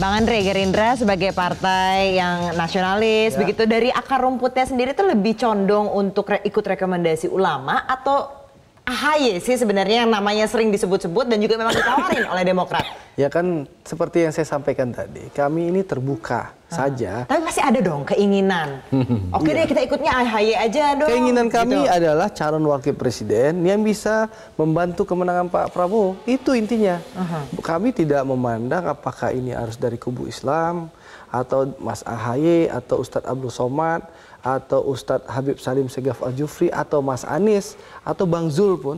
Bang Andre, Gerindra sebagai partai yang nasionalis, begitu dari akar rumputnya sendiri tuh lebih condong untuk ikut rekomendasi ulama atau AHY sih sebenarnya yang namanya sering disebut-sebut dan juga memang ditawarin oleh Demokrat? Ya kan seperti yang saya sampaikan tadi, kami ini terbuka saja. Tapi masih ada dong keinginan. Oke deh kita ikutnya AHY aja dong. Keinginan kami gitu. adalah calon wakil presiden yang bisa membantu kemenangan Pak Prabowo. Itu intinya. Kami tidak memandang apakah ini harus dari kubu Islam atau Mas AHY atau Ustadz Abdul Somad atau Ustadz Habib Salim Segaf Al-Jufri atau Mas Anies atau Bang Zul pun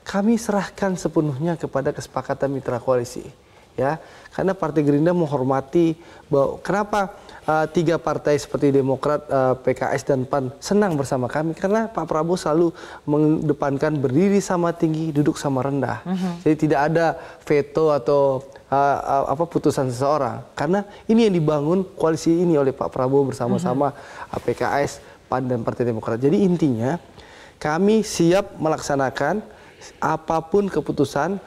kami serahkan sepenuhnya kepada kesepakatan mitra koalisi. Ya, karena Partai Gerindra menghormati bahwa kenapa tiga partai seperti Demokrat, PKS dan PAN senang bersama kami karena Pak Prabowo selalu mengedepankan berdiri sama tinggi, duduk sama rendah. Jadi tidak ada veto atau putusan seseorang karena ini yang dibangun koalisi ini oleh Pak Prabowo bersama-sama PKS, PAN dan Partai Demokrat. Jadi intinya kami siap melaksanakan apapun keputusan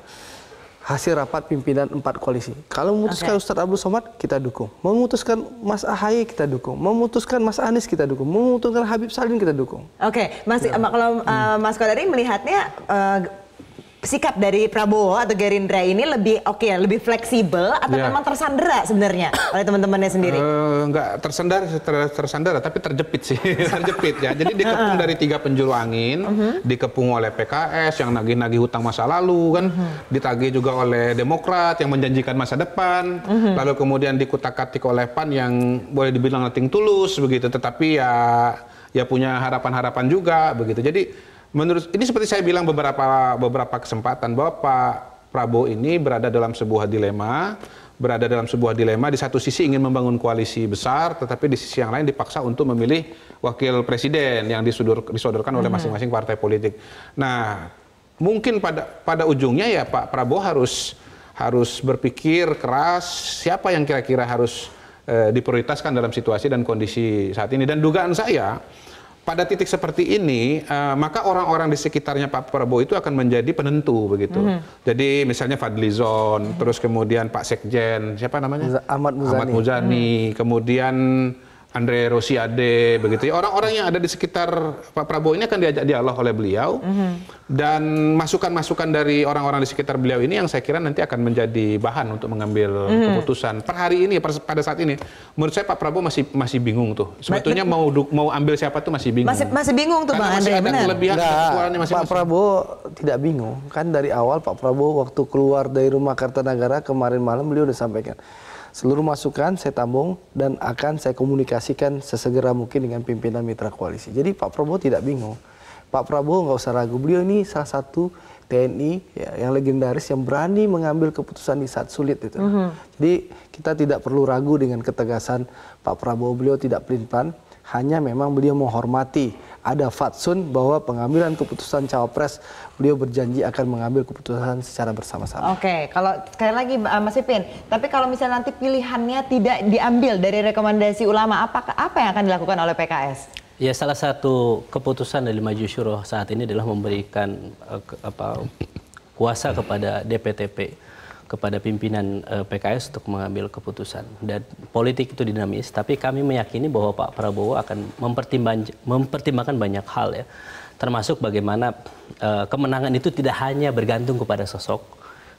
hasil rapat pimpinan 4 koalisi. Kalau memutuskan Ustadz Abdul Somad, kita dukung. Memutuskan Mas AHY, kita dukung. Memutuskan Mas Anies, kita dukung. Memutuskan Habib Salim, kita dukung. Oke, kalau Mas Kodari melihatnya sikap dari Prabowo atau Gerindra ini lebih lebih fleksibel atau memang tersandera sebenarnya oleh teman-temannya sendiri? Enggak tersandera, tapi terjepit sih, terjepit ya. Jadi dikepung dari 3 penjuru angin, dikepung oleh PKS yang nagih-nagih hutang masa lalu kan, ditagih juga oleh Demokrat yang menjanjikan masa depan, lalu kemudian dikutak-katik oleh PAN yang boleh dibilang nothing tulus begitu, tetapi ya punya harapan-harapan juga begitu. Jadi menurut ini seperti saya bilang beberapa kesempatan bahwa Pak Prabowo ini berada dalam sebuah dilema, di satu sisi ingin membangun koalisi besar, tetapi di sisi yang lain dipaksa untuk memilih wakil presiden yang disodorkan oleh masing-masing partai politik. Nah, mungkin pada ujungnya ya Pak Prabowo harus berpikir keras siapa yang kira-kira harus diprioritaskan dalam situasi dan kondisi saat ini. Dan dugaan saya pada titik seperti ini, maka orang-orang di sekitarnya Pak Prabowo itu akan menjadi penentu begitu. Jadi misalnya Fadlizon, terus kemudian Pak Sekjen, siapa namanya? Ahmad Muzani, kemudian Andre Rosiade, begitu ya. Orang-orang yang ada di sekitar Pak Prabowo ini akan diajak dialog oleh beliau, dan masukan-masukan dari orang-orang di sekitar beliau ini yang saya kira nanti akan menjadi bahan untuk mengambil keputusan. Per hari ini, pada saat ini, menurut saya Pak Prabowo masih bingung tuh. Sebetulnya mau ambil siapa tuh masih bingung. Masih bingung tuh Bang Andre, benar. Pak Prabowo tidak bingung. Kan dari awal Pak Prabowo waktu keluar dari rumah Kartanagara kemarin malam beliau udah sampaikan. Seluruh masukan saya tampung dan akan saya komunikasikan sesegera mungkin dengan pimpinan mitra koalisi. Jadi Pak Prabowo tidak bingung. Pak Prabowo nggak usah ragu. Beliau ini salah satu TNI yang legendaris yang berani mengambil keputusan di saat sulit itu. Jadi kita tidak perlu ragu dengan ketegasan Pak Prabowo. Beliau tidak pelin-pelan. Hanya memang beliau menghormati ada fatsun bahwa pengambilan keputusan cawapres beliau berjanji akan mengambil keputusan secara bersama-sama. Oke, kalau sekali lagi Mas Ipin, tapi kalau misalnya nanti pilihannya tidak diambil dari rekomendasi ulama, apa yang akan dilakukan oleh PKS? Ya, salah satu keputusan dari Majelis Syuro saat ini adalah memberikan kuasa kepada DPTP, kepada pimpinan PKS untuk mengambil keputusan. Dan politik itu dinamis, tapi kami meyakini bahwa Pak Prabowo akan mempertimbangkan banyak hal ya, termasuk bagaimana kemenangan itu tidak hanya bergantung kepada sosok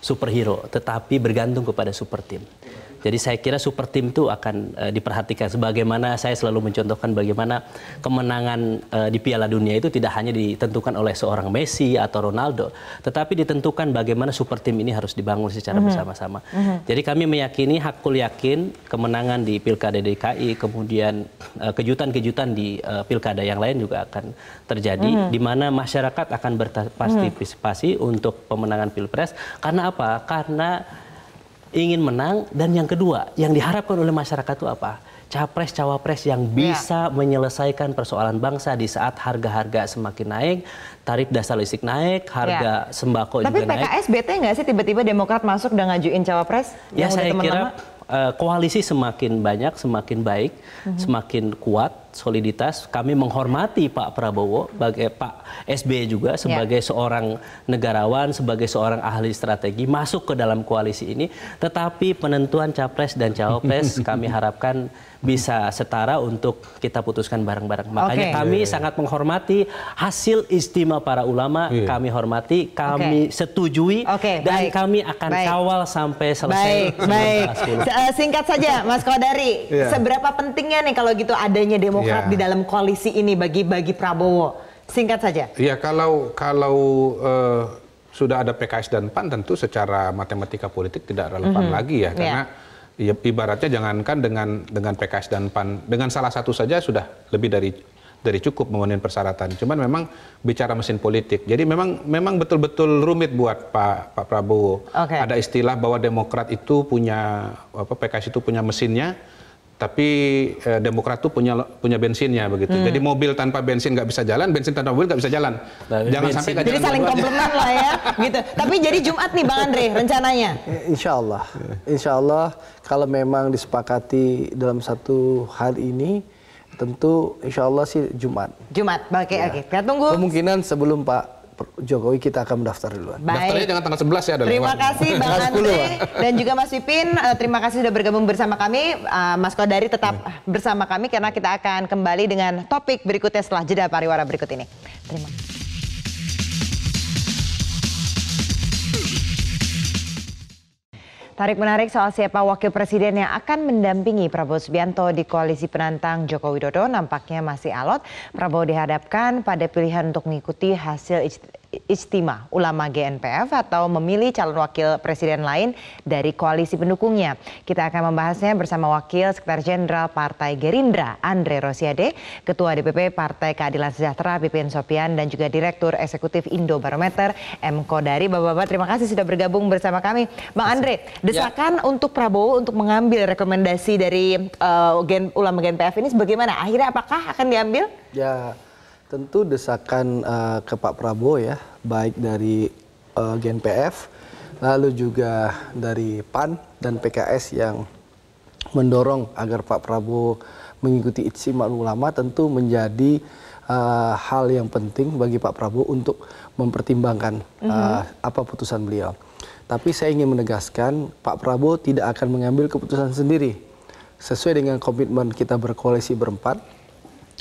superhero, tetapi bergantung kepada super team. Jadi saya kira super team itu akan diperhatikan. Sebagaimana saya selalu mencontohkan bagaimana kemenangan di Piala Dunia itu tidak hanya ditentukan oleh seorang Messi atau Ronaldo, tetapi ditentukan bagaimana super team ini harus dibangun secara bersama-sama. Jadi kami meyakini, hakul yakin kemenangan di Pilkada DKI, kemudian kejutan-kejutan di Pilkada yang lain juga akan terjadi, di mana masyarakat akan berpartisipasi untuk pemenangan Pilpres. Karena apa? Karena ingin menang, dan yang kedua yang diharapkan oleh masyarakat itu apa? Capres-cawapres yang bisa menyelesaikan persoalan bangsa di saat harga-harga semakin naik, tarif dasar listrik naik, harga sembako juga naik. Tapi PKS bete nggak sih tiba-tiba Demokrat masuk dan ngajuin cawapres? Ya, saya kira koalisi semakin banyak, semakin baik, semakin kuat. soliditas. Kami menghormati Pak Prabowo, sebagai Pak SBY juga sebagai seorang negarawan, sebagai seorang ahli strategi masuk ke dalam koalisi ini. Tetapi penentuan capres dan cawapres kami harapkan bisa setara untuk kita putuskan bareng-bareng. Makanya kami sangat menghormati hasil istimewa para ulama. Kami hormati, kami setujui, dan kami akan kawal sampai selesai. Baik. Singkat saja, Mas Kodari, seberapa pentingnya nih kalau gitu adanya Demokrat di dalam koalisi ini bagi Prabowo? Singkat saja. Iya, kalau sudah ada PKS dan PAN, tentu secara matematika politik tidak relevan lagi ya, karena ya, ibaratnya jangankan dengan PKS dan PAN, dengan salah satu saja sudah lebih dari cukup memenuhi persyaratan. Cuman memang bicara mesin politik, jadi memang betul-betul rumit buat Pak Prabowo. Ada istilah bahwa Demokrat itu punya PKS itu punya mesinnya, tapi Demokrat itu punya bensinnya begitu. Jadi mobil tanpa bensin nggak bisa jalan, bensin tanpa mobil nggak bisa jalan. Jangan sampai nggak jalan. Jadi saling komplement lah ya, gitu. Tapi jadi Jumat nih Bang Andre rencananya. Insya Allah kalau memang disepakati dalam satu hal ini, tentu insya Allah sih Jumat. Oke. Kita tunggu. Kemungkinan sebelum Pak Jokowi kita akan mendaftar duluan. Daftarnya jangan tanggal 11 ya. Terima kasih Bang Andre dan juga Mas Pipin. Terima kasih sudah bergabung bersama kami. Mas Kodari tetap bersama kami karena kita akan kembali dengan topik berikutnya setelah jeda pariwara berikut ini. Terima kasih. Tarik-menarik soal siapa wakil presiden yang akan mendampingi Prabowo Subianto di koalisi penantang Joko Widodo nampaknya masih alot. Prabowo dihadapkan pada pilihan untuk mengikuti hasil Ijtima Ulama GNPF atau memilih calon wakil presiden lain dari koalisi pendukungnya. Kita akan membahasnya bersama Wakil Sekretaris Jenderal Partai Gerindra Andre Rosiade, Ketua DPP Partai Keadilan Sejahtera Pipin Sopian, dan juga Direktur Eksekutif Indobarometer M. Kodari. Bapak-bapak terima kasih sudah bergabung bersama kami. Bang Andre, desakan untuk Prabowo untuk mengambil rekomendasi dari Ulama GNPF ini bagaimana? Akhirnya apakah akan diambil? Ya, tentu desakan ke Pak Prabowo ya, baik dari GNPF, lalu juga dari PAN dan PKS yang mendorong agar Pak Prabowo mengikuti Ijtima Ulama, tentu menjadi hal yang penting bagi Pak Prabowo untuk mempertimbangkan apa putusan beliau. Tapi saya ingin menegaskan, Pak Prabowo tidak akan mengambil keputusan sendiri. Sesuai dengan komitmen kita berkoalisi berempat,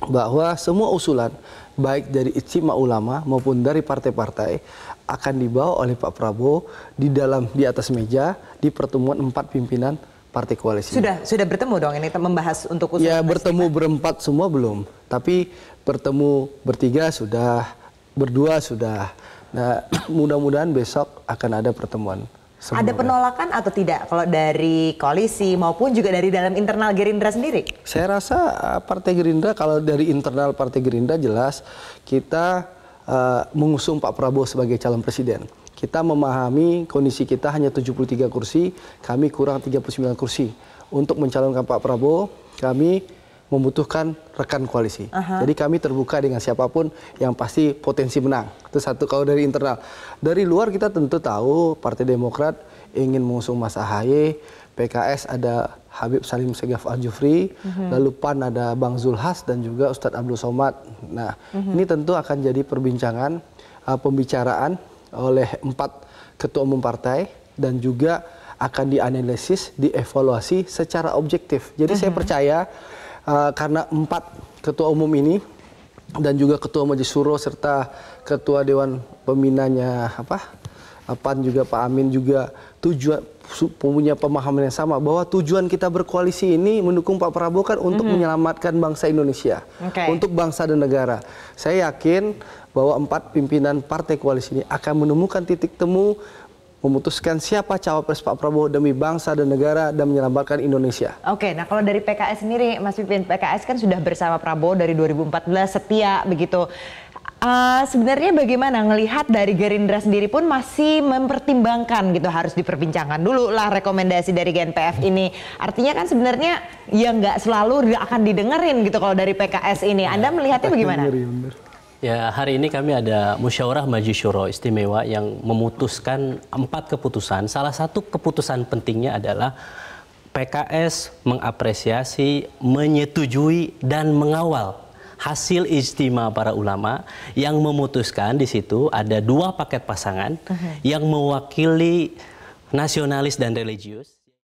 bahwa semua usulan baik dari Ijtima Ulama maupun dari partai-partai akan dibawa oleh Pak Prabowo di atas meja di pertemuan 4 pimpinan partai koalisi. Sudah bertemu dong ini membahas untuk usulan. Ya, bertemu berempat semua belum, tapi bertemu bertiga sudah, berdua sudah. Nah, mudah-mudahan besok akan ada pertemuan. Ada penolakan atau tidak kalau dari koalisi maupun juga dari dalam internal Gerindra sendiri? Saya rasa Partai Gerindra, kalau dari internal Partai Gerindra jelas kita mengusung Pak Prabowo sebagai calon presiden. Kita memahami kondisi kita hanya 73 kursi, kami kurang 39 kursi. Untuk mencalonkan Pak Prabowo, kami membutuhkan rekan koalisi. Jadi kami terbuka dengan siapapun yang pasti potensi menang. Itu satu kalau dari internal. Dari luar kita tentu tahu Partai Demokrat ingin mengusung Mas AHY, PKS ada Habib Salim Segaf Al-Jufri, lalu PAN ada Bang Zulhas dan juga Ustadz Abdul Somad. Nah, ini tentu akan jadi perbincangan, pembicaraan oleh 4 ketua umum partai dan juga akan dianalisis, dievaluasi secara objektif. Jadi saya percaya karena 4 ketua umum ini dan juga ketua Majelis Syuro serta ketua Dewan Pembinanya PAN juga Pak Amin juga punya pemahaman yang sama bahwa tujuan kita berkoalisi ini mendukung Pak Prabowo kan untuk menyelamatkan bangsa Indonesia, untuk bangsa dan negara. Saya yakin bahwa 4 pimpinan partai koalisi ini akan menemukan titik temu memutuskan siapa cawapres Pak Prabowo demi bangsa dan negara dan menyelamatkan Indonesia. Oke, nah kalau dari PKS sendiri, Mas Pipin, PKS kan sudah bersama Prabowo dari 2014, setia begitu. Sebenarnya bagaimana ngelihat dari Gerindra sendiri pun masih mempertimbangkan gitu, harus diperbincangkan dulu lah rekomendasi dari GNPF ini. Artinya kan sebenarnya ya nggak selalu akan didengerin gitu kalau dari PKS ini. Anda melihatnya bagaimana? Ya, hari ini kami ada musyawarah Majelis Syuro istimewa yang memutuskan 4 keputusan. Salah satu keputusan pentingnya adalah PKS mengapresiasi, menyetujui dan mengawal hasil ijtima para ulama yang memutuskan di situ ada 2 paket pasangan yang mewakili nasionalis dan religius.